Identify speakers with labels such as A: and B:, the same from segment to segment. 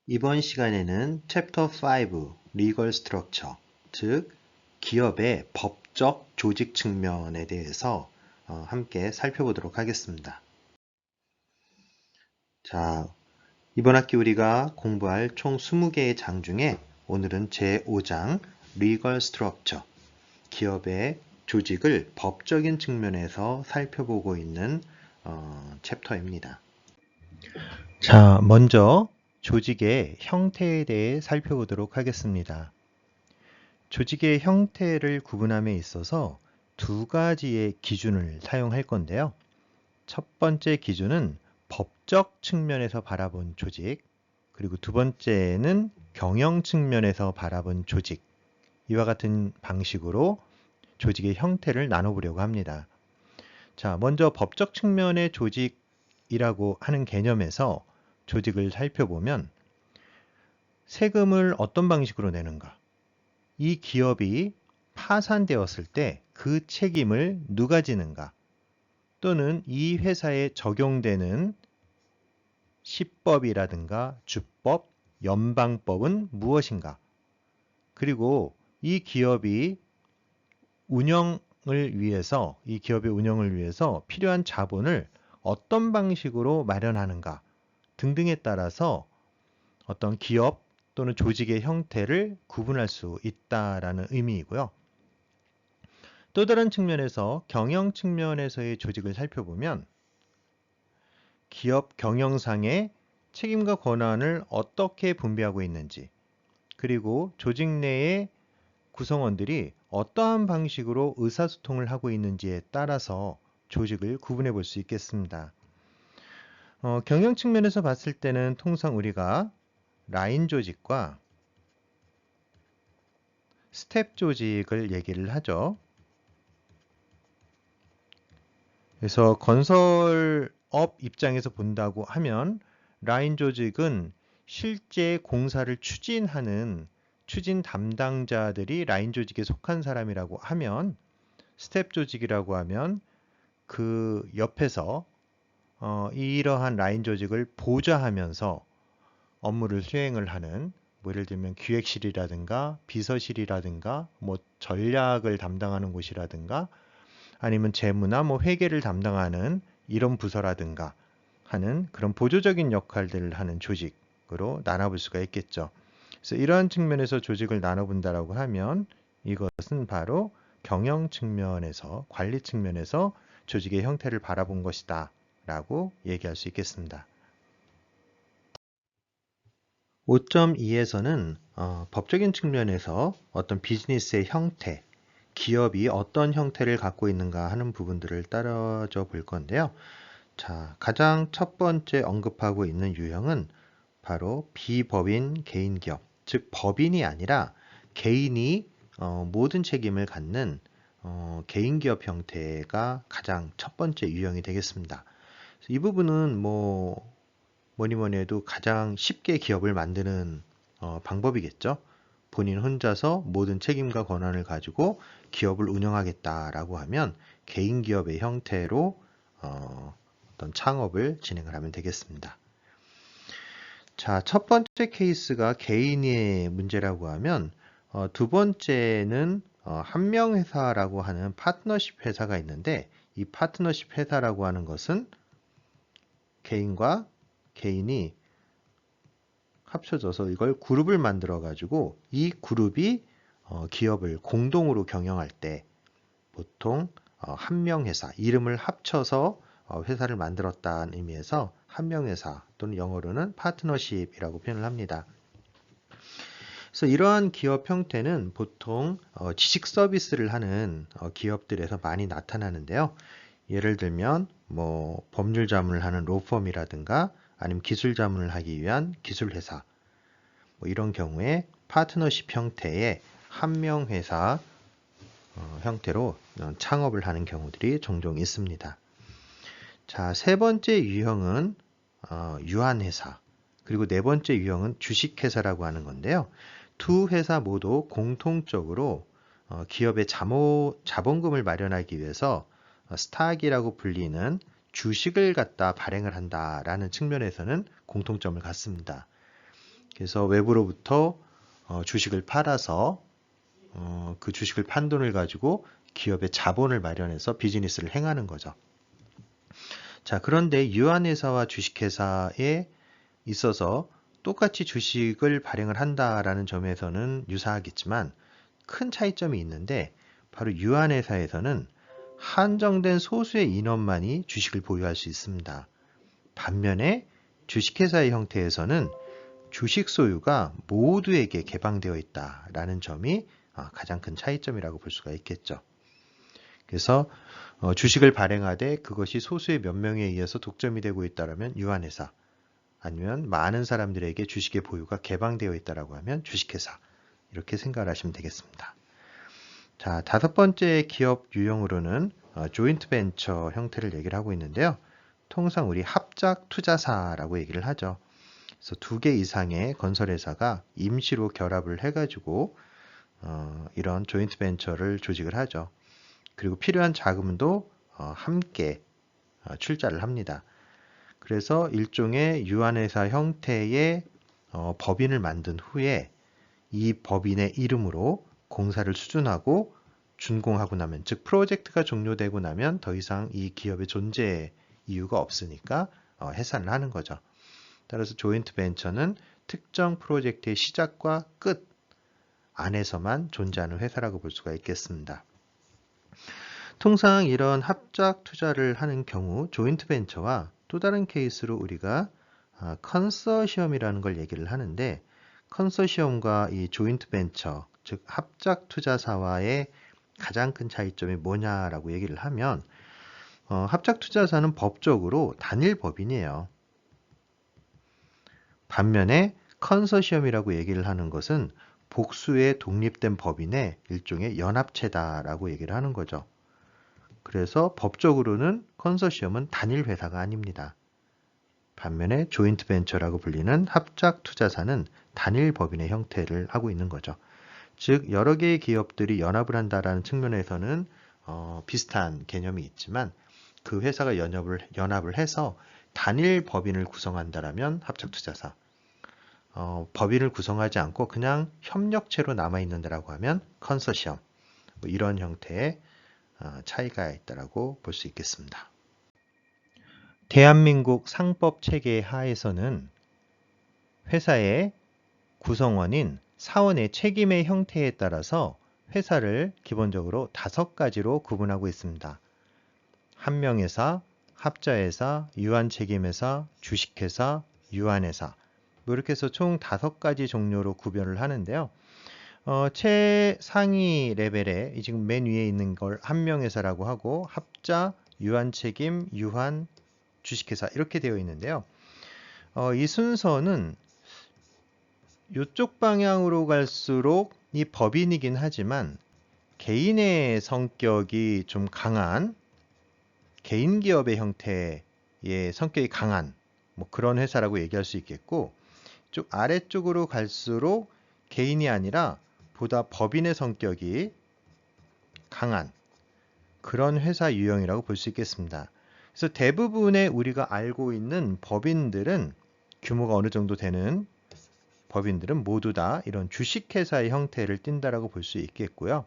A: 이번 시간에는 챕터 5, Legal Structure, 즉 기업의 법적 조직 측면에 대해서 함께 살펴보도록 하겠습니다. 자, 이번 학기 우리가 공부할 총 20개의 장 중에 오늘은 제5장 Legal Structure, 기업의 조직을 법적인 측면에서 살펴보고 있는 챕터입니다. 자, 먼저 조직의 형태에 대해 살펴보도록 하겠습니다. 조직의 형태를 구분함에 있어서 두 가지의 기준을 사용할 건데요. 첫 번째 기준은 법적 측면에서 바라본 조직, 그리고 두 번째는 경영 측면에서 바라본 조직, 이와 같은 방식으로 조직의 형태를 나눠보려고 합니다. 자, 먼저 법적 측면의 조직이라고 하는 개념에서 조직을 살펴보면 세금을 어떤 방식으로 내는가? 이 기업이 파산되었을 때 그 책임을 누가 지는가? 또는 이 회사에 적용되는 시법이라든가 주법, 연방법은 무엇인가? 그리고 이 기업의 운영을 위해서 필요한 자본을 어떤 방식으로 마련하는가 등등에 따라서 어떤 기업 또는 조직의 형태를 구분할 수 있다라는 의미이고요. 또 다른 측면에서 경영 측면에서의 조직을 살펴보면 기업 경영상의 책임과 권한을 어떻게 분배하고 있는지, 그리고 조직 내의 구성원들이 어떠한 방식으로 의사소통을 하고 있는지에 따라서 조직을 구분해 볼 수 있겠습니다. 경영 측면에서 봤을 때는 통상 우리가 라인 조직과 스텝 조직을 얘기를 하죠. 그래서 건설업 입장에서 본다고 하면 라인 조직은 실제 공사를 추진하는 추진 담당자들이 라인 조직에 속한 사람이라고 하면, 스텝 조직이라고 하면 그 옆에서 이러한 라인 조직을 보좌하면서 업무를 수행을 하는, 뭐 예를 들면 기획실이라든가 비서실이라든가 뭐 전략을 담당하는 곳이라든가 아니면 재무나 뭐 회계를 담당하는 이런 부서라든가 하는 그런 보조적인 역할들을 하는 조직으로 나눠볼 수가 있겠죠. 그래서 이러한 측면에서 조직을 나눠본다라고 하면 이것은 바로 경영 측면에서, 관리 측면에서 조직의 형태를 바라본 것이다 라고 얘기할 수 있겠습니다. 5.2에서는 법적인 측면에서 어떤 비즈니스의 형태, 기업이 어떤 형태를 갖고 있는가 하는 부분들을 따라줘 볼 건데요. 자, 가장 첫 번째 언급하고 있는 유형은 바로 비법인 개인기업, 즉 법인이 아니라 개인이 모든 책임을 갖는 개인기업 형태가 가장 첫 번째 유형이 되겠습니다. 이 부분은 뭐니 해도 가장 쉽게 기업을 만드는 방법이겠죠. 본인 혼자서 모든 책임과 권한을 가지고 기업을 운영하겠다라고 하면 개인 기업의 형태로 어떤 창업을 진행을 하면 되겠습니다. 자, 첫 번째 케이스가 개인의 문제라고 하면 두 번째는 한명회사라고 하는 파트너십 회사가 있는데, 이 파트너십 회사라고 하는 것은 개인과 개인이 합쳐져서 이걸 그룹을 만들어 가지고 이 그룹이 기업을 공동으로 경영할 때 보통 한명회사, 이름을 합쳐서 회사를 만들었다는 의미에서 한명회사 또는 영어로는 파트너십이라고 표현을 합니다. 그래서 이러한 기업 형태는 보통 지식 서비스를 하는 기업들에서 많이 나타나는데요. 예를 들면 뭐 법률 자문을 하는 로펌이라든가 아니면 기술 자문을 하기 위한 기술회사, 뭐 이런 경우에 파트너십 형태의 한명회사 형태로 창업을 하는 경우들이 종종 있습니다. 자, 세 번째 유형은 유한회사, 그리고 네 번째 유형은 주식회사라고 하는 건데요. 두 회사 모두 공통적으로 기업의 자본금을 마련하기 위해서 스탁이라고 불리는 주식을 갖다 발행을 한다라는 측면에서는 공통점을 갖습니다. 그래서 외부로부터 주식을 팔아서 그 주식을 판 돈을 가지고 기업의 자본을 마련해서 비즈니스를 행하는 거죠. 자, 그런데 유한회사와 주식회사에 있어서 똑같이 주식을 발행을 한다라는 점에서는 유사하겠지만 큰 차이점이 있는데 바로 유한회사에서는 한정된 소수의 인원만이 주식을 보유할 수 있습니다. 반면에 주식회사의 형태에서는 주식 소유가 모두에게 개방되어 있다라는 점이 가장 큰 차이점이라고 볼 수가 있겠죠. 그래서 주식을 발행하되 그것이 소수의 몇 명에 의해서 독점이 되고 있다면 유한회사, 아니면 많은 사람들에게 주식의 보유가 개방되어 있다라고 하면 주식회사, 이렇게 생각을 하시면 되겠습니다. 자, 다섯 번째 기업 유형으로는 조인트 벤처 형태를 얘기를 하고 있는데요. 통상 우리 합작 투자사라고 얘기를 하죠. 그래서 2개 이상의 건설회사가 임시로 결합을 해가지고 이런 조인트 벤처를 조직을 하죠. 그리고 필요한 자금도 함께 출자를 합니다. 그래서 일종의 유한회사 형태의 법인을 만든 후에 이 법인의 이름으로 공사를 수준하고 준공하고 나면, 즉 프로젝트가 종료되고 나면 더 이상 이 기업의 존재 이유가 없으니까 해산을 하는 거죠. 따라서 조인트 벤처는 특정 프로젝트의 시작과 끝 안에서만 존재하는 회사라고 볼 수가 있겠습니다. 통상 이런 합작 투자를 하는 경우 조인트 벤처와 또 다른 케이스로 우리가 컨소시엄이라는 걸 얘기를 하는데, 컨소시엄과 이 조인트 벤처, 즉 합작 투자사와의 가장 큰 차이점이 뭐냐라고 얘기를 하면 합작 투자사는 법적으로 단일 법인이에요. 반면에 컨소시엄이라고 얘기를 하는 것은 복수의 독립된 법인의 일종의 연합체다라고 얘기를 하는 거죠. 그래서 법적으로는 컨소시엄은 단일 회사가 아닙니다. 반면에 조인트 벤처라고 불리는 합작 투자사는 단일 법인의 형태를 하고 있는 거죠. 즉 여러 개의 기업들이 연합을 한다라는 측면에서는 비슷한 개념이 있지만 그 회사가 연합을 해서 단일 법인을 구성한다라면 합작 투자사, 법인을 구성하지 않고 그냥 협력체로 남아있는다라고 하면 컨소시엄, 이런 형태의 차이가 있다라고 볼 수 있겠습니다. 대한민국 상법 체계 하에서는 회사의 구성원인 사원의 책임의 형태에 따라서 회사를 기본적으로 5가지로 구분하고 있습니다. 한명회사, 합자회사, 유한책임회사, 주식회사, 유한회사, 이렇게 해서 총 5가지 종류로 구별을 하는데요. 최상위 레벨에 지금 맨 위에 있는 걸 한명회사라고 하고, 합자, 유한책임, 유한, 주식회사 이렇게 되어 있는데요. 이 순서는 이쪽 방향으로 갈수록 이 법인이긴 하지만 개인의 성격이 좀 강한, 개인 기업의 형태의 성격이 강한 그런 회사라고 얘기할 수 있겠고, 좀 아래쪽으로 갈수록 개인이 아니라 보다 법인의 성격이 강한 그런 회사 유형이라고 볼 수 있겠습니다. 그래서 대부분의 우리가 알고 있는 법인들은, 규모가 어느 정도 되는 법인들은 모두 다 이런 주식회사의 형태를 띈다라고 볼 수 있겠고요.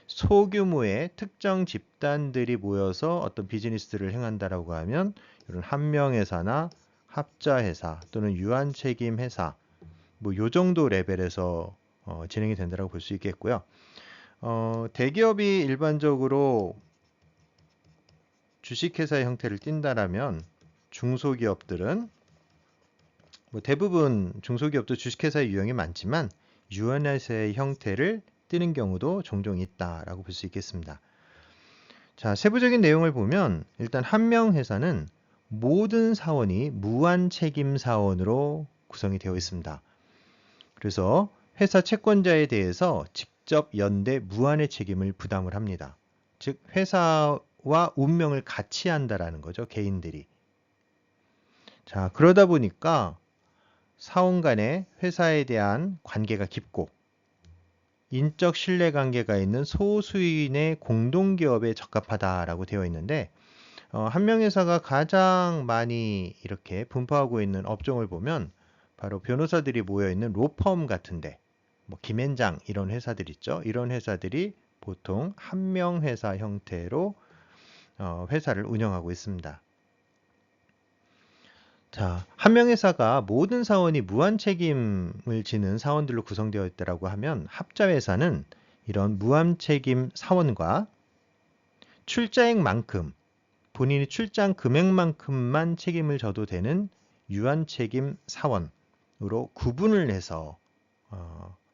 A: 소규모의 특정 집단들이 모여서 어떤 비즈니스를 행한다라고 하면 이런 한명회사나 합자회사 또는 유한책임회사, 요 정도 레벨에서 진행이 된다라고 볼 수 있겠고요. 대기업이 일반적으로 주식회사의 형태를 띈다라면 중소기업들은 대부분 중소기업도 주식회사의 유형이 많지만 유한회사의 형태를 띠는 경우도 종종 있다라고 볼 수 있겠습니다. 자, 세부적인 내용을 보면 일단 한명회사는 모든 사원이 무한책임 사원으로 구성이 되어 있습니다. 그래서 회사 채권자에 대해서 직접 연대 무한의 책임을 부담을 합니다. 즉 회사와 운명을 같이 한다라는 거죠, 개인들이. 자, 그러다 보니까 사원 간의 회사에 대한 관계가 깊고 인적 신뢰관계가 있는 소수인의 공동기업에 적합하다라고 되어 있는데, 한명회사가 가장 많이 이렇게 분포하고 있는 업종을 보면 바로 변호사들이 모여있는 로펌 같은데, 뭐 김앤장 이런 회사들 있죠. 이런 회사들이 보통 한명 회사 형태로 회사를 운영하고 있습니다. 자, 한명 회사가 모든 사원이 무한 책임을 지는 사원들로 구성되어 있다고 하면 합자 회사는 이런 무한 책임 사원과 출자액만큼 본인이 출장 금액만큼만 책임을 져도 되는 유한 책임 사원으로 구분을 해서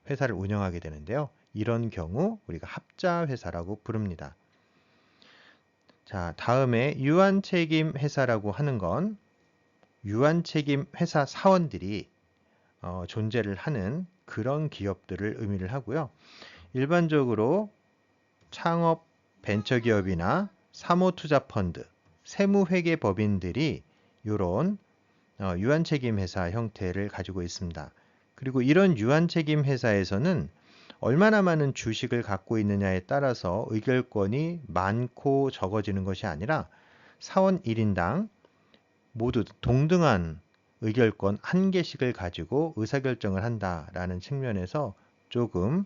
A: 회사를 운영하게 되는데요. 이런 경우 우리가 합자 회사라고 부릅니다. 자, 다음에 유한 책임 회사라고 하는 건 유한 책임 회사 사원들이 존재를 하는 그런 기업들을 의미를 하고요. 일반적으로 창업 벤처기업이나 사모투자펀드, 세무회계법인들이 이런 유한책임회사 형태를 가지고 있습니다. 그리고 이런 유한책임회사에서는 얼마나 많은 주식을 갖고 있느냐에 따라서 의결권이 많고 적어지는 것이 아니라 사원 1인당 모두 동등한 의결권 한 개씩을 가지고 의사결정을 한다라는 측면에서 조금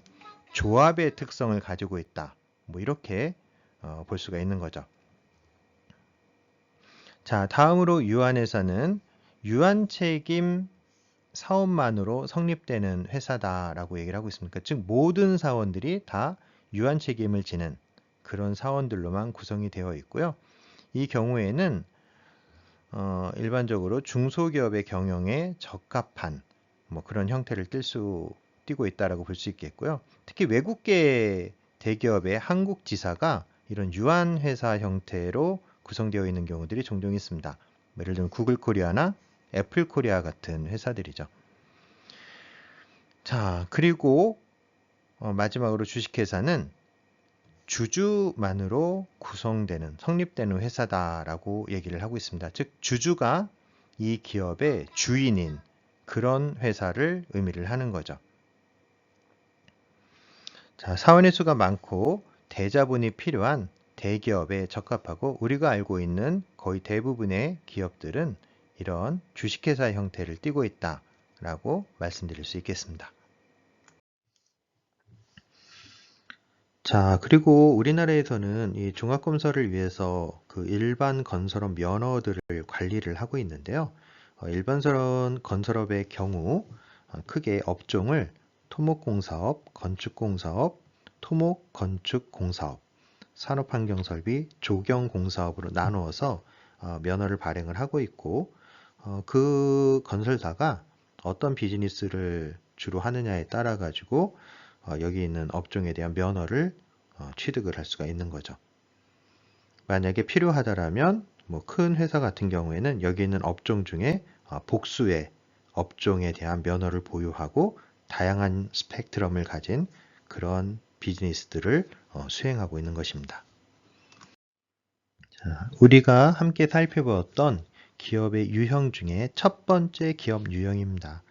A: 조합의 특성을 가지고 있다. 뭐 이렇게 볼 수가 있는 거죠. 자, 다음으로 유한회사는 유한책임 사원만으로 성립되는 회사다라고 얘기를 하고 있습니다. 즉 모든 사원들이 다 유한책임을 지는 그런 사원들로만 구성이 되어 있고요. 이 경우에는 일반적으로 중소기업의 경영에 적합한 뭐 그런 형태를 띠고 있다라고 볼 수 있겠고요. 특히 외국계 대기업의 한국 지사가 이런 유한회사 형태로 구성되어 있는 경우들이 종종 있습니다. 예를 들면 구글 코리아나 애플 코리아 같은 회사들이죠. 자, 그리고 마지막으로 주식회사는 주주만으로 구성되는, 성립되는 회사다라고 얘기를 하고 있습니다. 즉, 주주가 이 기업의 주인인 그런 회사를 의미를 하는 거죠. 자, 사원의 수가 많고 대자본이 필요한 대기업에 적합하고 우리가 알고 있는 거의 대부분의 기업들은 이런 주식회사 형태를 띠고 있다라고 말씀드릴 수 있겠습니다. 자, 그리고 우리나라에서는 이 종합건설을 위해서 그 일반 건설업 면허들을 관리를 하고 있는데요. 일반 건설업의 경우 크게 업종을 토목공사업, 건축공사업, 토목건축공사업, 산업환경설비, 조경공사업으로 나누어서 면허를 발행을 하고 있고 그 건설사가 어떤 비즈니스를 주로 하느냐에 따라 가지고 여기 있는 업종에 대한 면허를 취득을 할 수가 있는 거죠. 만약에 필요하다라면 뭐 큰 회사 같은 경우에는 여기 있는 업종 중에 복수의 업종에 대한 면허를 보유하고 다양한 스펙트럼을 가진 그런 비즈니스들을 수행하고 있는 것입니다. 자, 우리가 함께 살펴보았던 기업의 유형 중에 첫 번째 기업 유형입니다.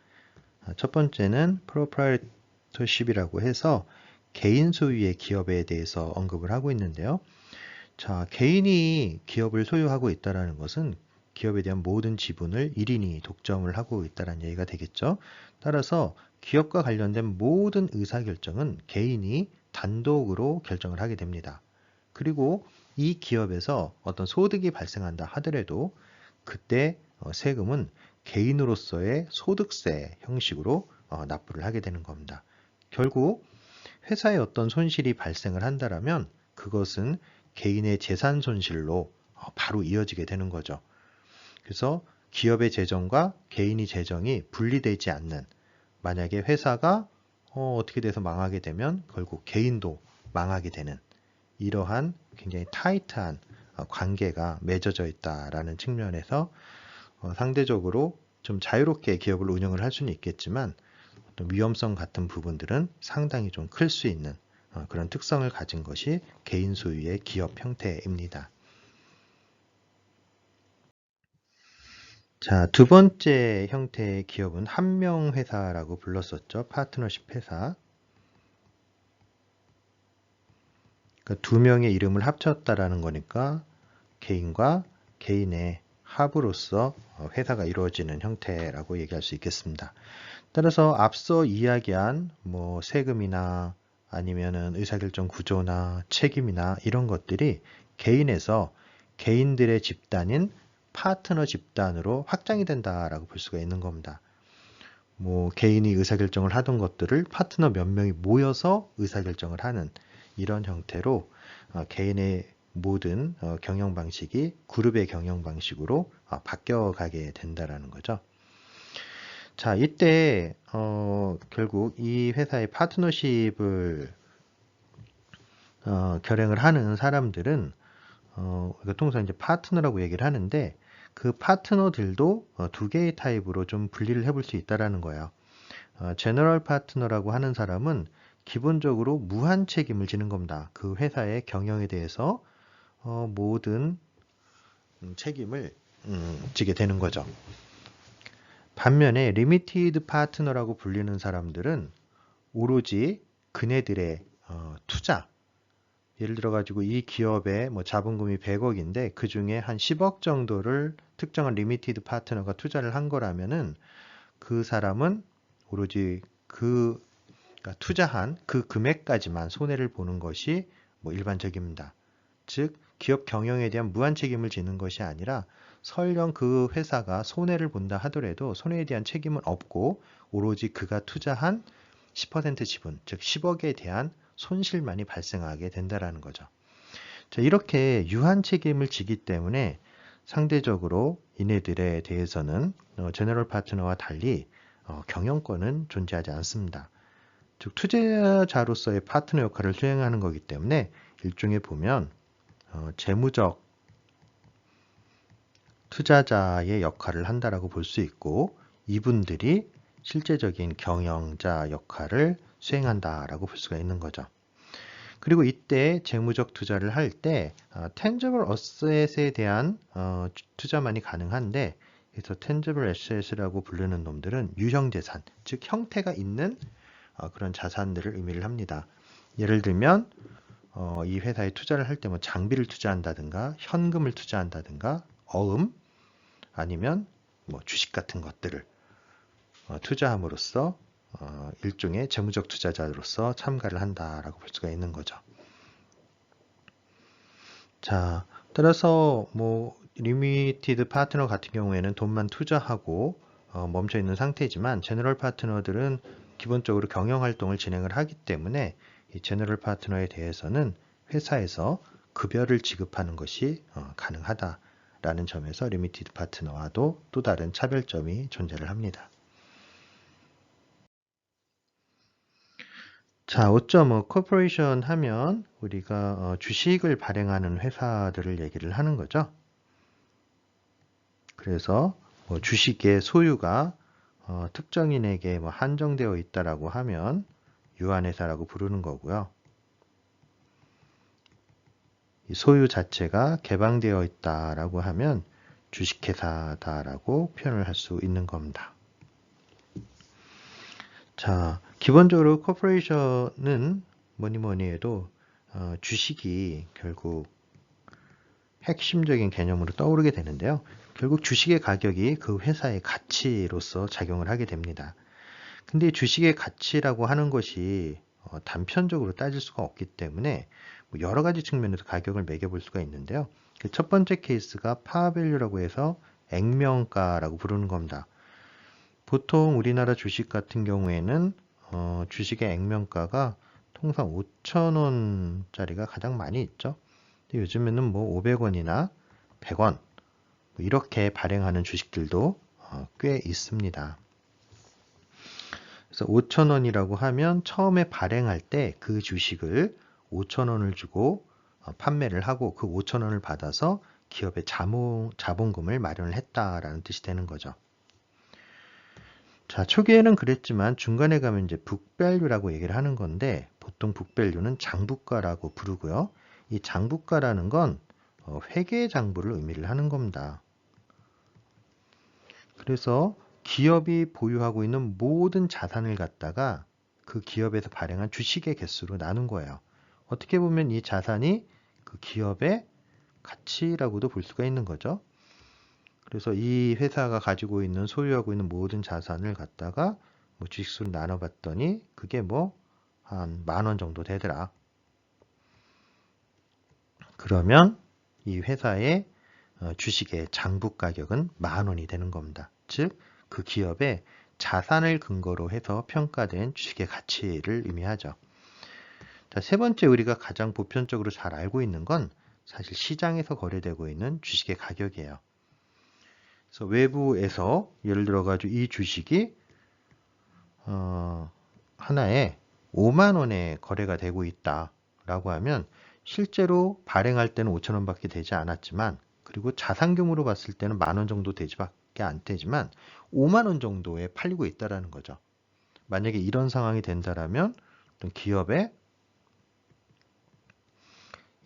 A: 첫 번째는 프로프라이터십이라고 해서 개인 소유의 기업에 대해서 언급을 하고 있는데요. 자, 개인이 기업을 소유하고 있다는 것은 기업에 대한 모든 지분을 1인이 독점을 하고 있다는 얘기가 되겠죠. 따라서 기업과 관련된 모든 의사결정은 개인이 단독으로 결정을 하게 됩니다. 그리고 이 기업에서 어떤 소득이 발생한다 하더라도 그때 세금은 개인으로서의 소득세 형식으로 납부를 하게 되는 겁니다. 결국 회사에 어떤 손실이 발생을 한다면 그것은 개인의 재산 손실로 바로 이어지게 되는 거죠. 그래서 기업의 재정과 개인의 재정이 분리되지 않는, 만약에 회사가 어떻게 돼서 망하게 되면 결국 개인도 망하게 되는 이러한 굉장히 타이트한 관계가 맺어져 있다라는 측면에서 상대적으로 좀 자유롭게 기업을 운영을 할 수는 있겠지만 어떤 위험성 같은 부분들은 상당히 좀 클 수 있는 그런 특성을 가진 것이 개인 소유의 기업 형태입니다. 자, 두 번째 형태의 기업은 한명 회사라고 불렀었죠. 파트너십 회사. 그러니까 두 명의 이름을 합쳤다라는 거니까 개인과 개인의 합으로서 회사가 이루어지는 형태라고 얘기할 수 있겠습니다. 따라서 앞서 이야기한 뭐 세금이나 아니면은 의사결정 구조나 책임이나 이런 것들이 개인에서 개인들의 집단인 파트너 집단으로 확장이 된다라고 볼 수가 있는 겁니다. 뭐 개인이 의사결정을 하던 것들을 파트너 몇 명이 모여서 의사결정을 하는 이런 형태로 개인의 모든 경영 방식이 그룹의 경영 방식으로 바뀌어가게 된다라는 거죠. 자, 이때 결국 이 회사의 파트너십을 결행을 하는 사람들은 통상 이제 파트너라고 얘기를 하는데 그 파트너들도 두 개의 타입으로 좀 분리를 해볼 수 있다라는 거예요. 제너럴 파트너라고 하는 사람은 기본적으로 무한 책임을 지는 겁니다. 그 회사의 경영에 대해서 모든 책임을 지게 되는 거죠. 반면에 리미티드 파트너라고 불리는 사람들은 오로지 그네들의 투자, 예를 들어 가지고 이 기업의 뭐 자본금이 100억인데 그 중에 한 10억 정도를 특정한 리미티드 파트너가 투자를 한 거라면은 그 사람은 오로지 그러니까 투자한 그 금액까지만 손해를 보는 것이 뭐 일반적입니다. 즉 기업 경영에 대한 무한 책임을 지는 것이 아니라 설령 그 회사가 손해를 본다 하더라도 손해에 대한 책임은 없고 오로지 그가 투자한 10% 지분, 즉 10억에 대한 손실만이 발생하게 된다라는 거죠. 자, 이렇게 유한 책임을 지기 때문에 상대적으로 이네들에 대해서는 제너럴 파트너와 달리 경영권은 존재하지 않습니다. 즉 투자자로서의 파트너 역할을 수행하는 거기 때문에 일종의 보면 재무적 투자자의 역할을 한다라고 볼 수 있고 이분들이 실제적인 경영자 역할을 수행한다라고 볼 수가 있는 거죠. 그리고 이때 재무적 투자를 할 때 tangible asset에 대한 투자만이 가능한데 그래서 tangible asset이라고 부르는 놈들은 유형재산, 즉 형태가 있는 그런 자산들을 의미를 합니다. 예를 들면 이 회사에 투자를 할 때 뭐 장비를 투자한다든가 현금을 투자한다든가 어음 아니면 뭐 주식 같은 것들을 투자함으로써 일종의 재무적 투자자로서 참가를 한다라고 볼 수가 있는 거죠. 자, 따라서 뭐 리미티드 파트너 같은 경우에는 돈만 투자하고 멈춰 있는 상태지만 제너럴 파트너들은 기본적으로 경영 활동을 진행을 하기 때문에 이 제너럴 파트너에 대해서는 회사에서 급여를 지급하는 것이 가능하다라는 점에서 리미티드 파트너와도 또 다른 차별점이 존재를 합니다. 자, 5.5 코퍼레이션 하면 우리가 주식을 발행하는 회사들을 얘기를 하는 거죠. 그래서 뭐 주식의 소유가 특정인에게 뭐 한정되어 있다라고 하면 유한회사라고 부르는 거고요. 이 소유 자체가 개방되어 있다라고 하면 주식회사다라고 표현을 할 수 있는 겁니다. 자, 기본적으로 코퍼레이션은 뭐니 해도 주식이 결국 핵심적인 개념으로 떠오르게 되는데요. 결국 주식의 가격이 그 회사의 가치로서 작용을 하게 됩니다. 근데 주식의 가치라고 하는 것이 단편적으로 따질 수가 없기 때문에 여러 가지 측면에서 가격을 매겨볼 수가 있는데요. 그 첫 번째 케이스가 파밸류라고 해서 액면가라고 부르는 겁니다. 보통 우리나라 주식 같은 경우에는 주식의 액면가가 통상 5,000원짜리가 가장 많이 있죠. 근데 요즘에는 뭐 500원이나 100원 이렇게 발행하는 주식들도 꽤 있습니다. 그래서 5,000원이라고 하면 처음에 발행할 때 그 주식을 5,000원을 주고 판매를 하고 그 5,000원을 받아서 기업의 자본금을 마련을 했다라는 뜻이 되는 거죠. 자, 초기에는 그랬지만 중간에 가면 이제 북밸류라고 얘기를 하는 건데 보통 북밸류는 장부가라고 부르고요. 이 장부가라는 건 회계 장부를 의미를 하는 겁니다. 그래서 기업이 보유하고 있는 모든 자산을 갖다가 그 기업에서 발행한 주식의 개수로 나눈 거예요. 어떻게 보면 이 자산이 그 기업의 가치라고도 볼 수가 있는 거죠. 그래서 이 회사가 가지고 있는 소유하고 있는 모든 자산을 갖다가 뭐 주식수를 나눠봤더니 그게 뭐 한 10,000원 정도 되더라. 그러면 이 회사의 주식의 장부 가격은 10,000원이 되는 겁니다. 즉, 그 기업의 자산을 근거로 해서 평가된 주식의 가치를 의미하죠. 자, 세 번째 우리가 가장 보편적으로 잘 알고 있는 건 사실 시장에서 거래되고 있는 주식의 가격이에요. 그래서 외부에서 예를 들어 가지고 이 주식이 하나에 5만 원에 거래가 되고 있다라고 하면 실제로 발행할 때는 5천 원밖에 되지 않았지만 그리고 자산 규모로 봤을 때는 10,000원 정도 되지밖에 안 되지만 5만 원 정도에 팔리고 있다라는 거죠. 만약에 이런 상황이 된다라면 어떤 기업의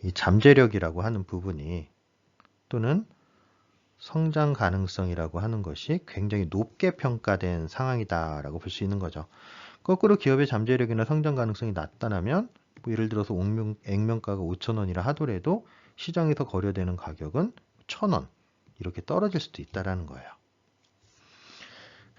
A: 이 잠재력이라고 하는 부분이 또는 성장 가능성이라고 하는 것이 굉장히 높게 평가된 상황이다라고 볼 수 있는 거죠. 거꾸로 기업의 잠재력이나 성장 가능성이 낮다면 뭐 예를 들어서 액면가가 5,000원이라 하더라도 시장에서 거래되는 가격은 1,000원 이렇게 떨어질 수도 있다라는 거예요.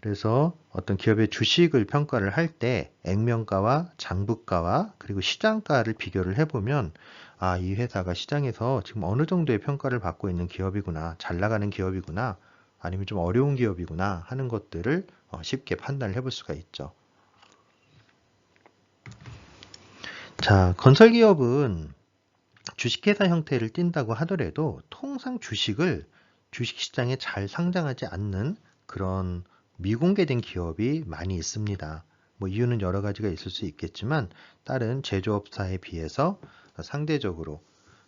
A: 그래서 어떤 기업의 주식을 평가를 할 때 액면가와 장부가와 그리고 시장가를 비교를 해보면 아, 이 회사가 시장에서 지금 어느 정도의 평가를 받고 있는 기업이구나, 잘 나가는 기업이구나, 아니면 좀 어려운 기업이구나 하는 것들을 쉽게 판단을 해볼 수가 있죠. 자, 건설기업은 주식회사 형태를 띈다고 하더라도 통상 주식을 주식시장에 잘 상장하지 않는 그런 미공개된 기업이 많이 있습니다. 뭐 이유는 여러 가지가 있을 수 있겠지만 다른 제조업사에 비해서 상대적으로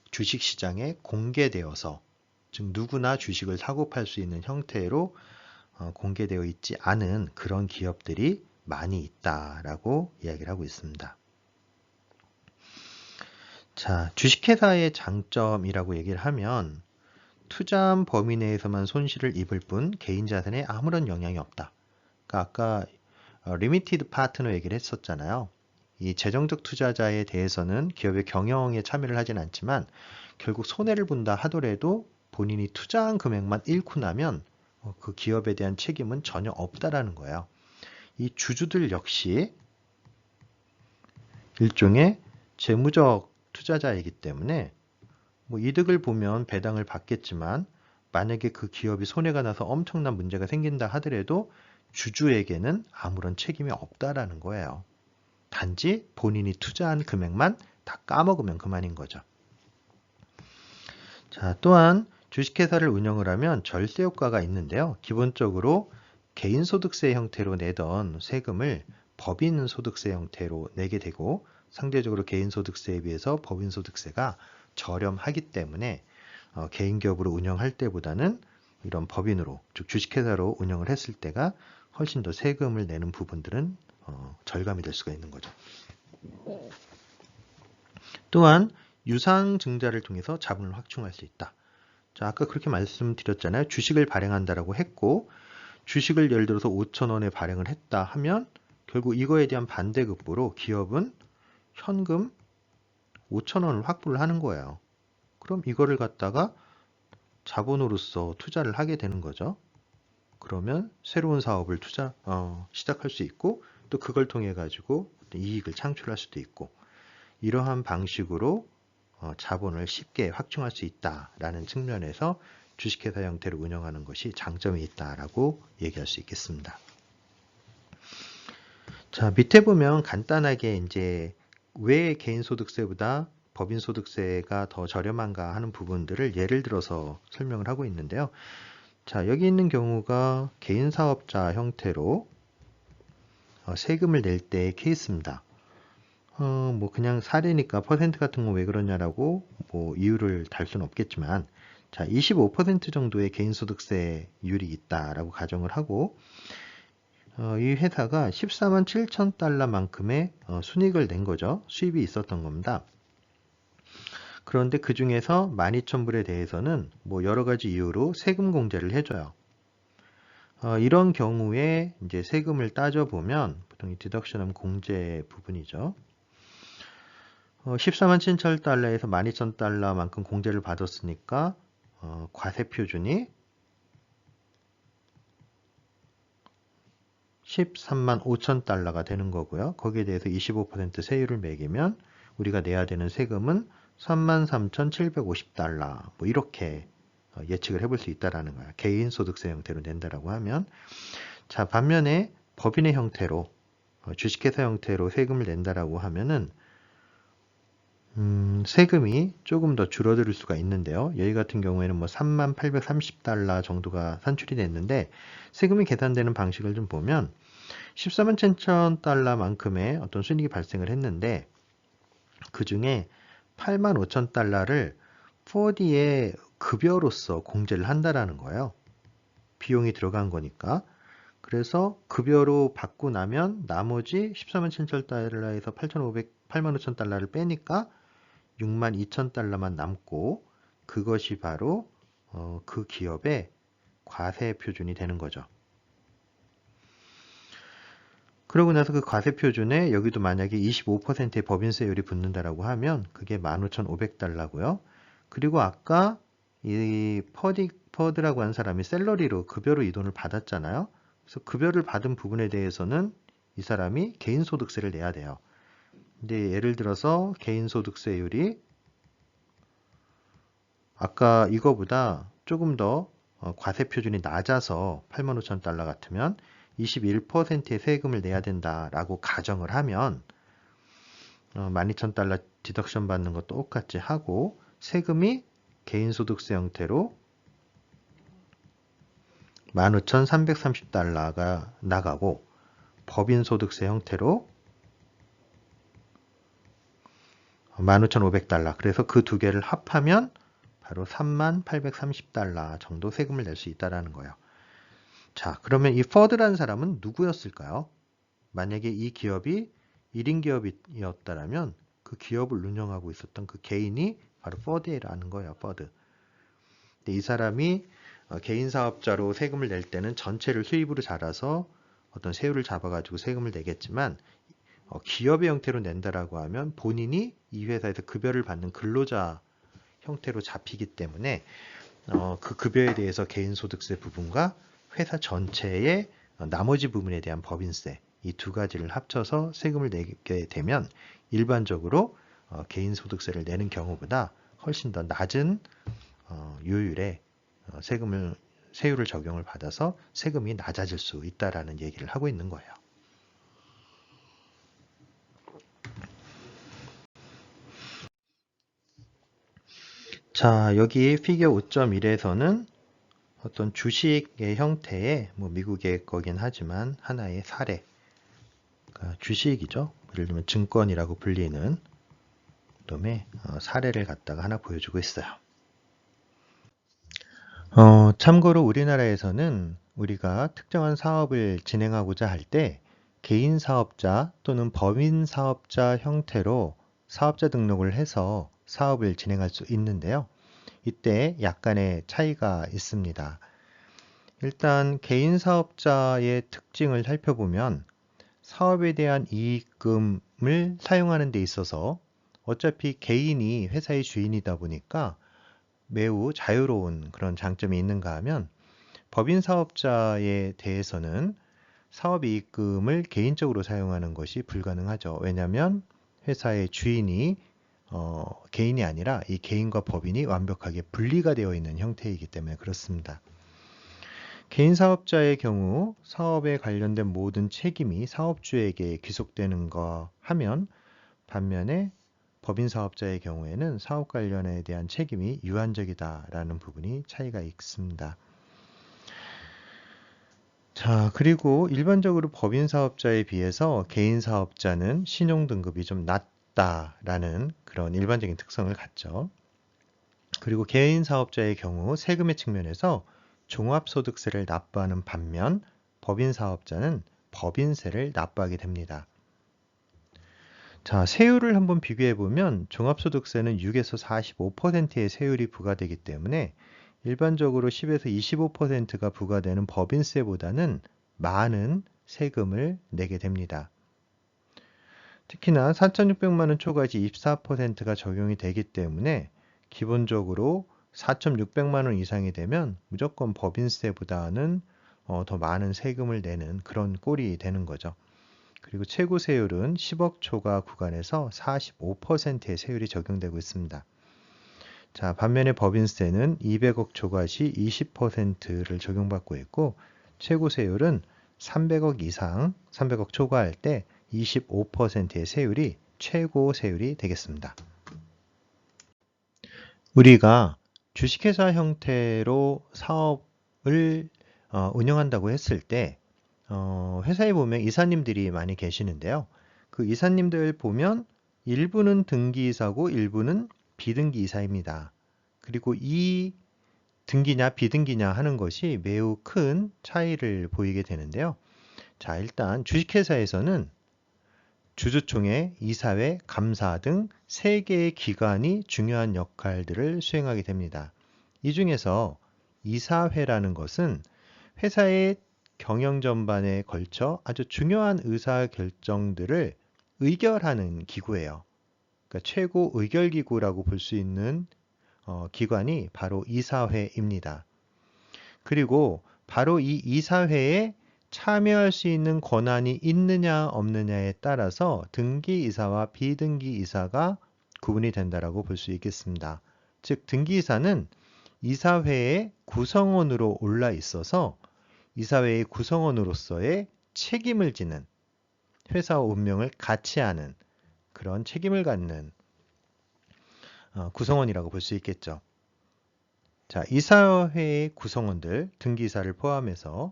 A: 주식시장에 공개되어서 즉 누구나 주식을 사고 팔 수 있는 형태로 공개되어 있지 않은 그런 기업들이 많이 있다라고 이야기를 하고 있습니다. 자, 주식회사의 장점이라고 얘기를 하면 투자한 범위 내에서만 손실을 입을 뿐 개인 자산에 아무런 영향이 없다. 그러니까 아까 리미티드 파트너 얘기를 했었잖아요. 이 재정적 투자자에 대해서는 기업의 경영에 참여를 하진 않지만 결국 손해를 본다 하더라도 본인이 투자한 금액만 잃고 나면 그 기업에 대한 책임은 전혀 없다라는 거예요. 이 주주들 역시 일종의 재무적 투자자이기 때문에 뭐 이득을 보면 배당을 받겠지만 만약에 그 기업이 손해가 나서 엄청난 문제가 생긴다 하더라도 주주에게는 아무런 책임이 없다라는 거예요. 단지 본인이 투자한 금액만 다 까먹으면 그만인 거죠. 자, 또한 주식회사를 운영을 하면 절세 효과가 있는데요. 기본적으로 개인소득세 형태로 내던 세금을 법인소득세 형태로 내게 되고 상대적으로 개인소득세에 비해서 법인소득세가 저렴하기 때문에 개인기업으로 운영할 때보다는 이런 법인으로, 즉 주식회사로 운영을 했을 때가 훨씬 더 세금을 내는 부분들은 절감이 될 수가 있는 거죠. 또한 유상증자를 통해서 자본을 확충할 수 있다. 자, 아까 그렇게 말씀드렸잖아요. 주식을 발행한다라고 했고 주식을 예를 들어서 5,000원에 발행을 했다 하면 결국 이거에 대한 반대급부로 기업은 현금 5,000원을 확보를 하는 거예요. 그럼 이거를 갖다가 자본으로서 투자를 하게 되는 거죠. 그러면 새로운 사업을 시작할 수 있고 또 그걸 통해 가지고 이익을 창출할 수도 있고 이러한 방식으로 자본을 쉽게 확충할 수 있다라는 측면에서 주식회사 형태로 운영하는 것이 장점이 있다라고 얘기할 수 있겠습니다. 자, 밑에 보면 간단하게 이제 왜 개인소득세보다 법인소득세가 더 저렴한가 하는 부분들을 예를 들어서 설명을 하고 있는데요. 자, 여기 있는 경우가 개인사업자 형태로 세금을 낼 때의 케이스입니다. 뭐 그냥 사례니까 퍼센트 같은 거 왜 그러냐라고 뭐 이유를 달 수는 없겠지만 자, 25% 정도의 개인소득세율이 있다라고 가정을 하고 이 회사가 14만 7천 달러만큼의 순이익을 낸 거죠. 수입이 있었던 겁니다. 그런데 그 중에서 12,000불에 대해서는 뭐 여러 가지 이유로 세금 공제를 해줘요. 이런 경우에 이제 세금을 따져보면 보통 이 디덕션은 공제 부분이죠. 14만 7천 달러에서 12,000달러만큼 공제를 받았으니까 과세 표준이 13만 5천 달러가 되는 거고요. 거기에 대해서 25% 세율을 매기면 우리가 내야 되는 세금은 33,750달러 뭐 이렇게 예측을 해볼 수 있다라는 거야. 개인 소득세 형태로 낸다라고 하면. 자, 반면에 법인의 형태로 주식회사 형태로 세금을 낸다라고 하면은 세금이 조금 더 줄어들 수가 있는데요. 여기 같은 경우에는 뭐 3830달러 정도가 산출이 됐는데 세금이 계산되는 방식을 좀 보면 14만 7천 달러만큼의 어떤 순이익이 발생을 했는데 그 중에 8만 5천 달러를 4D의 급여로서 공제를 한다라는 거예요. 비용이 들어간 거니까. 그래서 급여로 받고 나면 나머지 14만 7천 달러에서 8만 5천 달러를 빼니까 6만 2천 달러만 남고 그것이 바로 그 기업의 과세 표준이 되는 거죠. 그러고 나서 그 과세 표준에 여기도 만약에 25%의 법인세율이 붙는다라고 하면 그게 15,500달러고요. 그리고 아까 이 퍼드라고 하는 사람이 샐러리로 급여로 이 돈을 받았잖아요. 그래서 급여를 받은 부분에 대해서는 이 사람이 개인소득세를 내야 돼요. 근데 예를 들어서 개인소득세율이 아까 이거보다 조금 더 과세 표준이 낮아서 85,000달러 같으면 21%의 세금을 내야 된다라고 가정을 하면 12,000달러 디덕션 받는 거 똑같이 하고 세금이 개인소득세 형태로 15,330달러가 나가고 법인소득세 형태로 15,500달러. 그래서 그 두 개를 합하면 바로 3830달러 정도 세금을 낼 수 있다라는 거예요. 자, 그러면 이 퍼드라는 사람은 누구였을까요? 만약에 이 기업이 1인 기업이었다면 그 기업을 운영하고 있었던 그 개인이 바로 퍼드라는 거예요. 퍼드. 근데 이 사람이 개인 사업자로 세금을 낼 때는 전체를 수입으로 잡아서 어떤 세율을 잡아가지고 세금을 내겠지만 기업의 형태로 낸다라고 하면 본인이 이 회사에서 급여를 받는 근로자 형태로 잡히기 때문에 그 급여에 대해서 개인소득세 부분과 회사 전체의 나머지 부분에 대한 법인세 이 두 가지를 합쳐서 세금을 내게 되면 일반적으로 개인소득세를 내는 경우보다 훨씬 더 낮은 요율의 세율을 적용을 받아서 세금이 낮아질 수 있다라는 얘기를 하고 있는 거예요. 자, 여기 피겨 5.1에서는 어떤 주식의 형태의 뭐 미국의 거긴 하지만 하나의 사례, 그러니까 주식이죠. 예를 들면 증권이라고 불리는 놈의 사례를 갖다가 하나 보여주고 있어요. 참고로 우리나라에서는 우리가 특정한 사업을 진행하고자 할 때 개인 사업자 또는 법인 사업자 형태로 사업자 등록을 해서 사업을 진행할 수 있는데요. 이때 약간의 차이가 있습니다. 일단 개인 사업자의 특징을 살펴보면 사업에 대한 이익금을 사용하는 데 있어서 어차피 개인이 회사의 주인이다 보니까 매우 자유로운 그런 장점이 있는가 하면 법인 사업자에 대해서는 사업 이익금을 개인적으로 사용하는 것이 불가능하죠. 왜냐하면 회사의 주인이 개인이 아니라 이 개인과 법인이 완벽하게 분리가 되어 있는 형태이기 때문에 그렇습니다. 개인 사업자의 경우 사업에 관련된 모든 책임이 사업주에게 귀속되는가 하면 반면에 법인 사업자의 경우에는 사업 관련에 대한 책임이 유한적이다라는 부분이 차이가 있습니다. 자, 그리고 일반적으로 법인 사업자에 비해서 개인 사업자는 신용 등급이 좀 낮다라는 그런 일반적인 특성을 갖죠. 그리고 개인 사업자의 경우 세금의 측면에서 종합소득세를 납부하는 반면 법인 사업자는 법인세를 납부하게 됩니다. 자, 세율을 한번 비교해 보면 종합소득세는 6에서 45%의 세율이 부과되기 때문에 일반적으로 10에서 25%가 부과되는 법인세보다는 많은 세금을 내게 됩니다. 특히나 4,600만 원 초과시 24%가 적용이 되기 때문에 기본적으로 4,600만 원 이상이 되면 무조건 법인세보다는 더 많은 세금을 내는 그런 꼴이 되는 거죠. 그리고 최고 세율은 10억 초과 구간에서 45%의 세율이 적용되고 있습니다. 자, 반면에 법인세는 200억 초과 시 20%를 적용받고 있고 최고 세율은 300억 이상, 300억 초과할 때 25%의 세율이 최고 세율이 되겠습니다. 우리가 주식회사 형태로 사업을 운영한다고 했을 때 회사에 보면 이사님들이 많이 계시는데요. 그 이사님들 보면 일부는 등기이사고 일부는 비등기이사입니다. 그리고 이 등기냐 비등기냐 하는 것이 매우 큰 차이를 보이게 되는데요. 자, 일단 주식회사에서는 주주총회, 이사회, 감사 등 3개의 기관이 중요한 역할들을 수행하게 됩니다. 이 중에서 이사회라는 것은 회사의 경영 전반에 걸쳐 아주 중요한 의사결정들을 의결하는 기구예요. 그러니까 최고 의결기구라고 볼 수 있는 기관이 바로 이사회입니다. 그리고 바로 이 이사회에 참여할 수 있는 권한이 있느냐 없느냐에 따라서 등기이사와 비등기이사가 구분이 된다라고 볼 수 있겠습니다. 즉 등기이사는 이사회의 구성원으로 올라 있어서 이사회의 구성원으로서의 책임을 지는 회사와 운명을 같이 하는 그런 책임을 갖는 구성원이라고 볼 수 있겠죠. 자, 이사회의 구성원들, 등기이사를 포함해서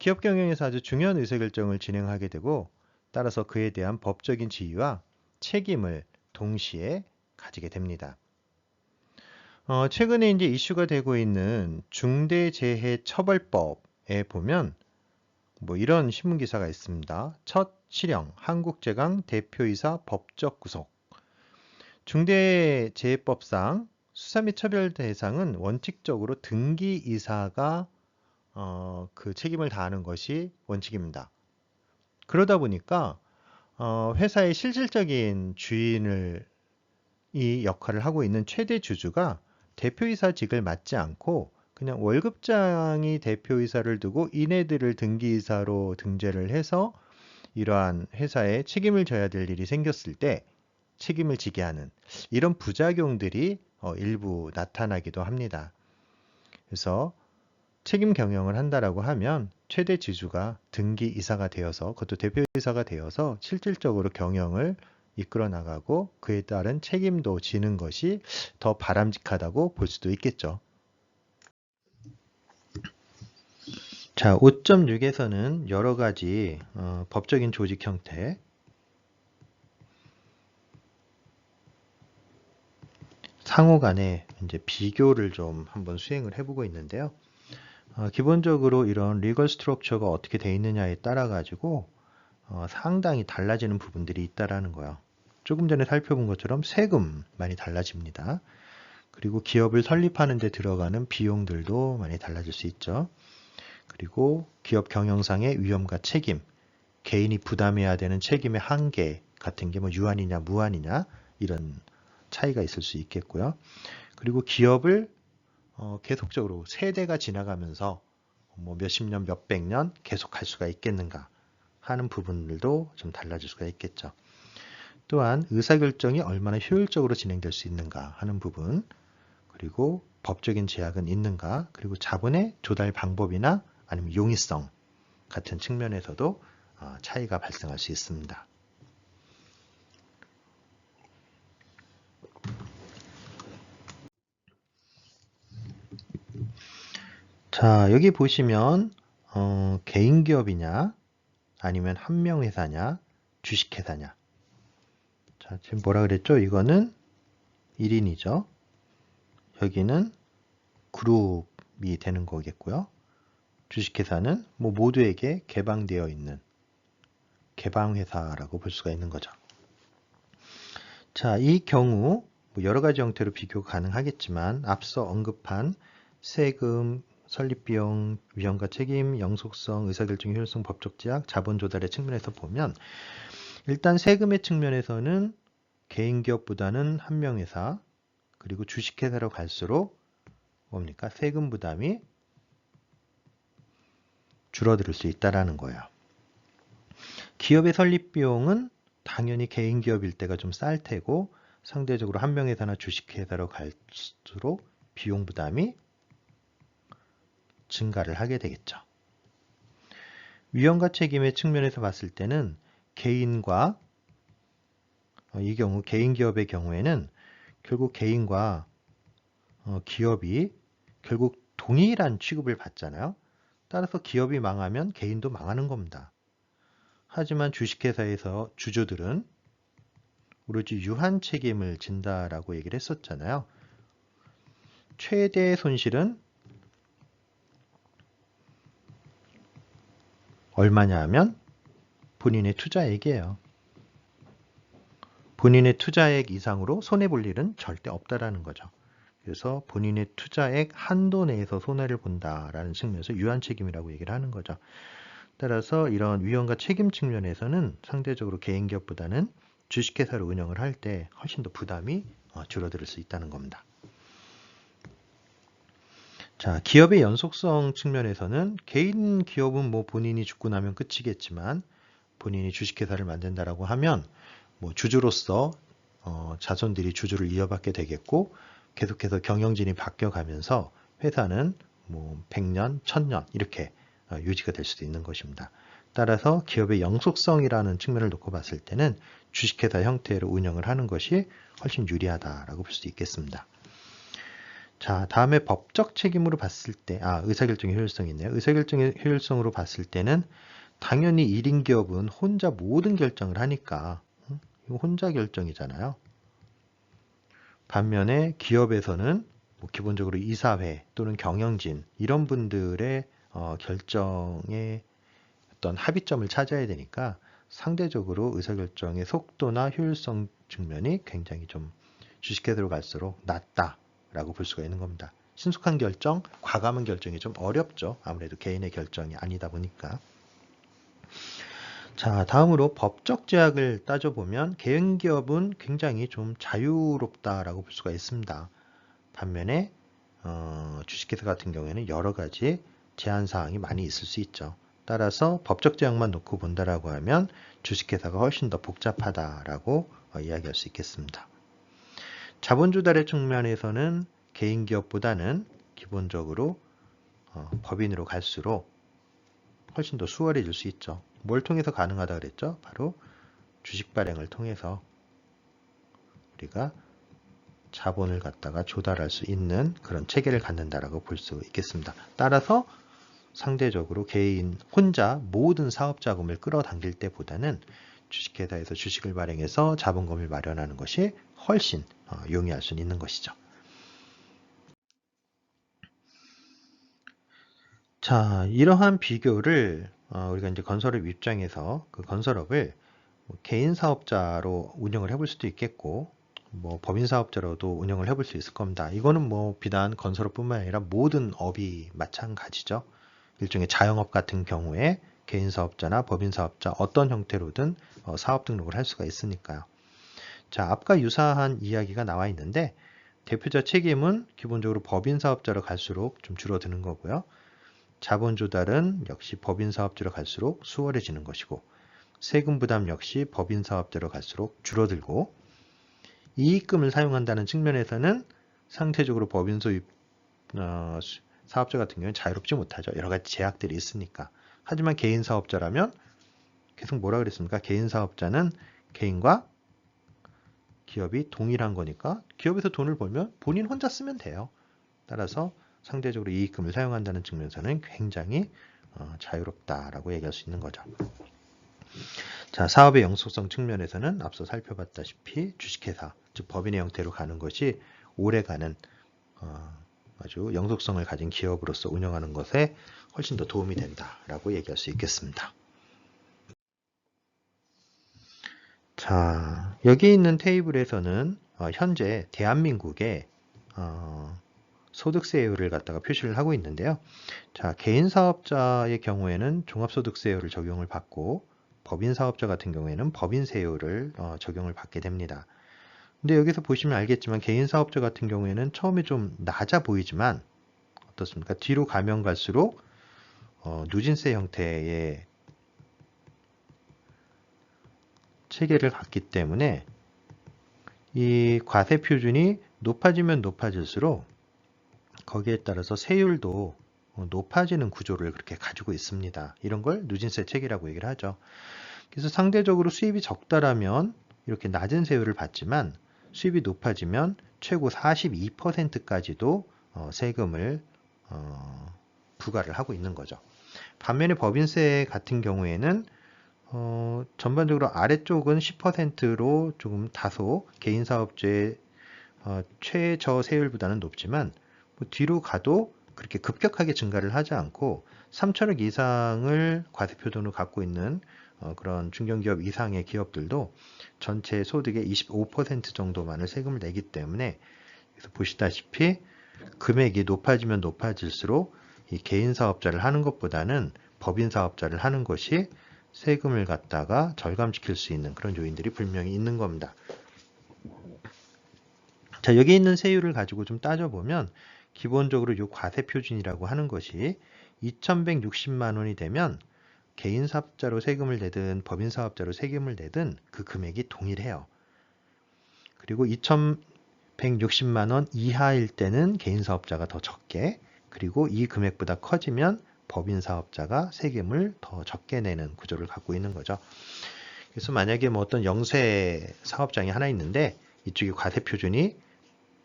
A: 기업 경영에서 아주 중요한 의사결정을 진행하게 되고 따라서 그에 대한 법적인 지위와 책임을 동시에 가지게 됩니다. 최근에 이제 이슈가 되고 있는 중대재해처벌법에 보면 뭐 이런 신문 기사가 있습니다. 첫 실형 한국제강 대표이사 법적 구속. 중대재해법상 수사 및 처벌 대상은 원칙적으로 등기이사가 그 책임을 다하는 것이 원칙입니다. 그러다 보니까 회사의 실질적인 주인을 이 역할을 하고 있는 최대 주주가 대표이사직을 맡지 않고 그냥 월급장이 대표이사를 두고 이네들을 등기이사로 등재를 해서 이러한 회사에 책임을 져야 될 일이 생겼을 때 책임을 지게 하는 이런 부작용들이 일부 나타나기도 합니다. 그래서 책임 경영을 한다라고 하면 최대 지주가 등기이사가 되어서 그것도 대표이사가 되어서 실질적으로 경영을 이끌어 나가고 그에 따른 책임도 지는 것이 더 바람직하다고 볼 수도 있겠죠. 자, 5.6에서는 여러 가지 법적인 조직 형태, 상호 간의 이제 비교를 좀 한번 수행을 해보고 있는데요. 기본적으로 이런 리걸 스트럭처가 어떻게 되어 있느냐에 따라 가지고 상당히 달라지는 부분들이 있다라는 거예요. 조금 전에 살펴본 것처럼 세금 많이 달라집니다. 그리고 기업을 설립하는 데 들어가는 비용들도 많이 달라질 수 있죠. 그리고 기업 경영상의 위험과 책임, 개인이 부담해야 되는 책임의 한계 같은 게 뭐 유한이냐 무한이냐 이런 차이가 있을 수 있겠고요. 그리고 기업을 계속적으로 세대가 지나가면서 뭐 몇십 년, 몇백 년 계속 할 수가 있겠는가 하는 부분들도 좀 달라질 수가 있겠죠. 또한 의사결정이 얼마나 효율적으로 진행될 수 있는가 하는 부분, 그리고 법적인 제약은 있는가, 그리고 자본의 조달 방법이나 아니면 용이성 같은 측면에서도 차이가 발생할 수 있습니다. 자, 여기 보시면 개인 기업이냐 아니면 한명회사냐 주식회사냐. 자, 지금 뭐라 그랬죠? 이거는 1인이죠. 여기는 그룹이 되는 거겠고요. 주식회사는 뭐 모두에게 개방되어 있는 개방회사라고 볼 수가 있는 거죠. 자, 이 경우 뭐 여러 가지 형태로 비교가 가능하겠지만 앞서 언급한 세금, 설립비용, 위험과 책임, 영속성, 의사결정 효율성, 법적 제약, 자본 조달의 측면에서 보면 일단 세금의 측면에서는 개인기업보다는 한명회사, 그리고 주식회사로 갈수록 뭡니까? 세금 부담이 줄어들 수 있다라는 거예요. 기업의 설립 비용은 당연히 개인 기업일 때가 좀 쌀 테고 상대적으로 한 명회사나 주식회사로 갈수록 비용 부담이 증가를 하게 되겠죠. 위험과 책임의 측면에서 봤을 때는 개인과 이 경우 개인 기업의 경우에는 결국 개인과 기업이 결국 동일한 취급을 받잖아요. 따라서 기업이 망하면 개인도 망하는 겁니다. 하지만 주식회사에서 주주들은 오로지 유한 책임을 진다라고 얘기를 했었잖아요. 최대 손실은 얼마냐 하면 본인의 투자액이에요. 본인의 투자액 이상으로 손해볼 일은 절대 없다라는 거죠. 그래서 본인의 투자액 한도 내에서 손해를 본다라는 측면에서 유한 책임이라고 얘기를 하는 거죠. 따라서 이런 위험과 책임 측면에서는 상대적으로 개인 기업보다는 주식회사를 운영을 할 때 훨씬 더 부담이 줄어들 수 있다는 겁니다. 자, 기업의 연속성 측면에서는 개인 기업은 뭐 본인이 죽고 나면 끝이겠지만 본인이 주식회사를 만든다라고 하면 뭐 주주로서 자손들이 주주를 이어받게 되겠고 계속해서 경영진이 바뀌어가면서 회사는 뭐 100년, 1000년 이렇게 유지가 될 수도 있는 것입니다. 따라서 기업의 영속성이라는 측면을 놓고 봤을 때는 주식회사 형태로 운영을 하는 것이 훨씬 유리하다라고 볼 수 있겠습니다. 자, 다음에 법적 책임으로 봤을 때, 의사결정의 효율성이 있네요. 의사결정의 효율성으로 봤을 때는 당연히 1인 기업은 혼자 모든 결정을 하니까 이거 혼자 결정이잖아요. 반면에 기업에서는 뭐 기본적으로 이사회 또는 경영진 이런 분들의 결정에 어떤 합의점을 찾아야 되니까 상대적으로 의사결정의 속도나 효율성 측면이 굉장히 좀 주식회사로 갈수록 낮다라고 볼 수가 있는 겁니다. 신속한 결정, 과감한 결정이 좀 어렵죠. 아무래도 개인의 결정이 아니다 보니까. 자, 다음으로 법적 제약을 따져보면 개인 기업은 굉장히 좀 자유롭다라고 볼 수가 있습니다. 반면에 주식회사 같은 경우에는 여러 가지 제한 사항이 많이 있을 수 있죠. 따라서 법적 제약만 놓고 본다라고 하면 주식회사가 훨씬 더 복잡하다라고 이야기할 수 있겠습니다. 자본 조달의 측면에서는 개인 기업보다는 기본적으로 법인으로 갈수록 훨씬 더 수월해질 수 있죠. 뭘 통해서 가능하다 그랬죠? 바로 주식 발행을 통해서 우리가 자본을 갖다가 조달할 수 있는 그런 체계를 갖는다라고 볼 수 있겠습니다. 따라서 상대적으로 개인 혼자 모든 사업 자금을 끌어당길 때보다는 주식회사에서 주식을 발행해서 자본금을 마련하는 것이 훨씬 용이할 수 있는 것이죠. 자, 이러한 비교를 우리가 이제 건설업 입장에서 그 건설업을 개인 사업자로 운영을 해볼 수도 있겠고 뭐 법인 사업자로도 운영을 해볼 수 있을 겁니다. 이거는 뭐 비단 건설업뿐만 아니라 모든 업이 마찬가지죠. 일종의 자영업 같은 경우에 개인 사업자나 법인 사업자 어떤 형태로든 사업 등록을 할 수가 있으니까요. 자, 앞과 유사한 이야기가 나와 있는데 대표자 책임은 기본적으로 법인 사업자로 갈수록 좀 줄어드는 거고요. 자본 조달은 역시 법인 사업자로 갈수록 수월해지는 것이고 세금 부담 역시 법인 사업자로 갈수록 줄어들고 이익금을 사용한다는 측면에서는 상대적으로 법인 소유 사업자 같은 경우는 자유롭지 못하죠. 여러 가지 제약들이 있으니까. 하지만 개인 사업자라면 계속 뭐라 그랬습니까? 개인 사업자는 개인과 기업이 동일한 거니까 기업에서 돈을 벌면 본인 혼자 쓰면 돼요. 따라서 상대적으로 이익금을 사용한다는 측면에서는 굉장히 자유롭다라고 얘기할 수 있는 거죠. 자, 사업의 영속성 측면에서는 앞서 살펴봤다시피 주식회사, 즉 법인의 형태로 가는 것이 오래가는 아주 영속성을 가진 기업으로서 운영하는 것에 훨씬 더 도움이 된다라고 얘기할 수 있겠습니다. 자, 여기 있는 테이블에서는 현재 대한민국의 소득세율을 갖다가 표시를 하고 있는데요. 자, 개인 사업자의 경우에는 종합소득세율을 적용을 받고 법인 사업자 같은 경우에는 법인세율을 적용을 받게 됩니다. 근데 여기서 보시면 알겠지만 개인 사업자 같은 경우에는 처음에 좀 낮아 보이지만 어떻습니까? 뒤로 가면 갈수록 누진세 형태의 체계를 갖기 때문에 이 과세 표준이 높아지면 높아질수록 거기에 따라서 세율도 높아지는 구조를 그렇게 가지고 있습니다. 이런 걸 누진세 체계라고 얘기를 하죠. 그래서 상대적으로 수입이 적다라면 이렇게 낮은 세율을 받지만 수입이 높아지면 최고 42%까지도 세금을 부과를 하고 있는 거죠. 반면에 법인세 같은 경우에는 전반적으로 아래쪽은 10%로 조금 다소 개인사업주의 최저 세율보다는 높지만 뭐 뒤로 가도 그렇게 급격하게 증가를 하지 않고 3천억 이상을 과세표준으로 갖고 있는 그런 중견기업 이상의 기업들도 전체 소득의 25% 정도만을 세금을 내기 때문에 그래서 보시다시피 금액이 높아지면 높아질수록 이 개인사업자를 하는 것보다는 법인사업자를 하는 것이 세금을 갖다가 절감시킬 수 있는 그런 요인들이 분명히 있는 겁니다. 자, 여기 있는 세율을 가지고 좀 따져보면 기본적으로 이 과세표준이라고 하는 것이 2,160만 원이 되면 개인사업자로 세금을 내든 법인사업자로 세금을 내든 그 금액이 동일해요. 그리고 2,160만 원 이하일 때는 개인사업자가 더 적게, 그리고 이 금액보다 커지면 법인사업자가 세금을 더 적게 내는 구조를 갖고 있는 거죠. 그래서 만약에 뭐 어떤 영세 사업장이 하나 있는데 이쪽이 과세표준이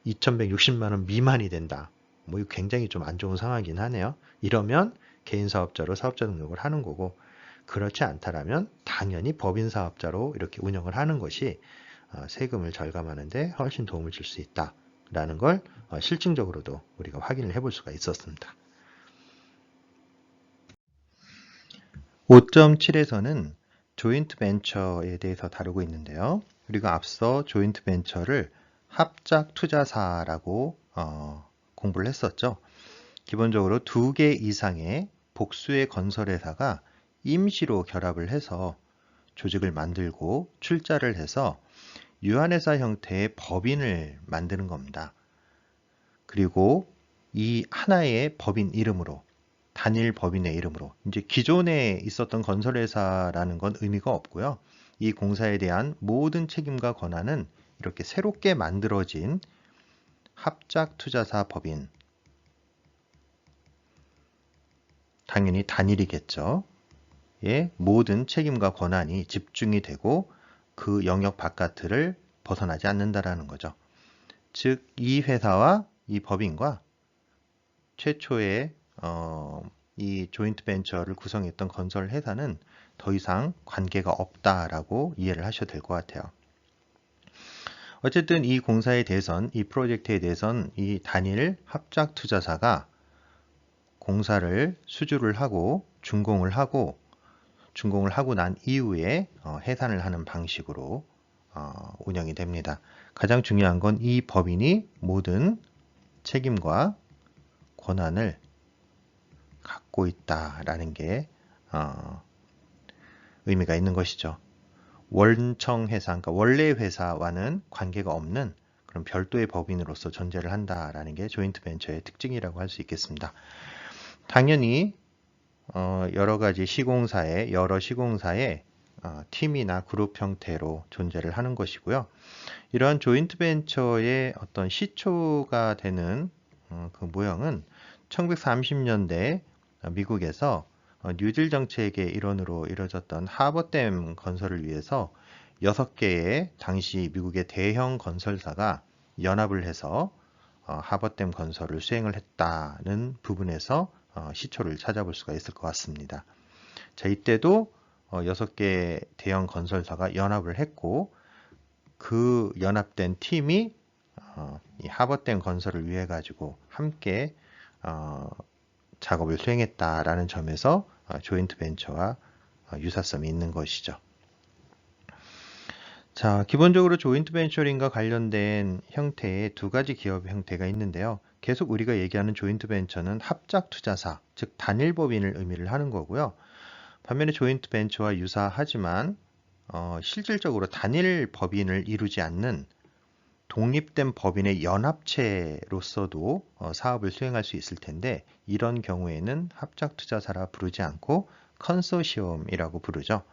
A: 2,160만 원 미만이 된다. 뭐 이거 굉장히 좀 안 좋은 상황이긴 하네요. 이러면 개인사업자로 사업자 등록을 하는 거고, 그렇지 않다라면 당연히 법인사업자로 이렇게 운영을 하는 것이 세금을 절감하는데 훨씬 도움을 줄 수 있다라는 걸 실증적으로도 우리가 확인을 해볼 수가 있었습니다. 5.7에서는 조인트 벤처에 대해서 다루고 있는데요. 그리고 앞서 조인트 벤처를 합작 투자사라고 공부를 했었죠. 기본적으로 2개 이상의 복수의 건설회사가 임시로 결합을 해서 조직을 만들고 출자를 해서 유한회사 형태의 법인을 만드는 겁니다. 그리고 이 하나의 법인 이름으로, 단일 법인의 이름으로, 이제 기존에 있었던 건설회사라는 건 의미가 없고요. 이 공사에 대한 모든 책임과 권한은 이렇게 새롭게 만들어진 합작투자사 법인, 당연히 단일이겠죠. 의 모든 책임과 권한이 집중이 되고 그 영역 바깥을 벗어나지 않는다라는 거죠. 즉, 이 회사와 이 법인과 최초의 이 조인트 벤처를 구성했던 건설 회사는 더 이상 관계가 없다라고 이해를 하셔도 될 것 같아요. 어쨌든 이 공사에 대해선, 이 프로젝트에 대해선 이 단일 합작 투자사가 공사를 수주를 하고 준공을 하고 난 이후에 해산을 하는 방식으로 운영이 됩니다. 가장 중요한 건 이 법인이 모든 책임과 권한을 갖고 있다라는 게 의미가 있는 것이죠. 원청회사, 그러니까 원래 회사와는 관계가 없는 그런 별도의 법인으로서 존재를 한다라는 게 조인트 벤처의 특징이라고 할 수 있겠습니다. 당연히 여러 시공사의 팀이나 그룹 형태로 존재를 하는 것이고요. 이러한 조인트 벤처의 어떤 시초가 되는 그 모형은 1930년대 미국에서 뉴딜 정책의 일원으로 이뤄졌던 하버댐 건설을 위해서 6개의 당시 미국의 대형 건설사가 연합을 해서 하버댐 건설을 수행을 했다는 부분에서 시초를 찾아볼 수가 있을 것 같습니다. 자, 이때도 6개 대형 건설사가 연합을 했고 그 연합된 팀이 이 하버댐 건설을 위해 가지고 함께 작업을 수행했다라는 점에서 조인트 벤처와 유사성이 있는 것이죠. 자, 기본적으로 조인트 벤처링과 관련된 형태의 2가지 기업 형태가 있는데요. 계속 우리가 얘기하는 조인트 벤처는 합작 투자사, 즉 단일 법인을 의미를 하는 거고요. 반면에 조인트 벤처와 유사하지만 실질적으로 단일 법인을 이루지 않는 독립된 법인의 연합체로서도 사업을 수행할 수 있을 텐데 이런 경우에는 합작투자사라 부르지 않고 컨소시엄이라고 부르죠.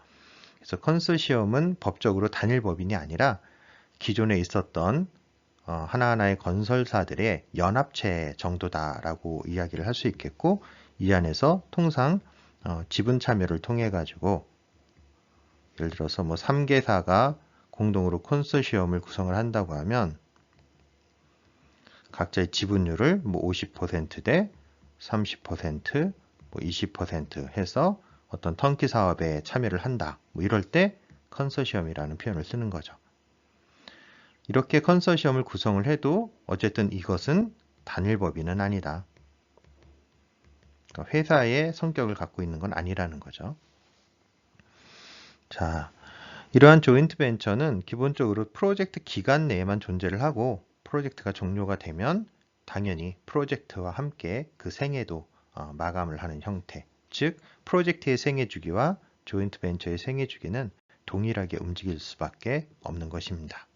A: 그래서 컨소시엄은 법적으로 단일 법인이 아니라 기존에 있었던 하나하나의 건설사들의 연합체 정도다라고 이야기를 할 수 있겠고, 이 안에서 통상 지분 참여를 통해 가지고 예를 들어서 뭐 3개사가 공동으로 컨소시엄을 구성을 한다고 하면 각자의 지분율을 뭐 50%대 30%, 뭐 20% 해서 어떤 턴키 사업에 참여를 한다. 뭐 이럴 때 컨소시엄이라는 표현을 쓰는 거죠. 이렇게 컨소시엄을 구성을 해도 어쨌든 이것은 단일 법인은 아니다. 그러니까 회사의 성격을 갖고 있는 건 아니라는 거죠. 자, 이러한 조인트 벤처는 기본적으로 프로젝트 기간 내에만 존재를 하고 프로젝트가 종료가 되면 당연히 프로젝트와 함께 그 생애도 마감을 하는 형태. 즉, 프로젝트의 생애 주기와 조인트 벤처의 생애 주기는 동일하게 움직일 수밖에 없는 것입니다.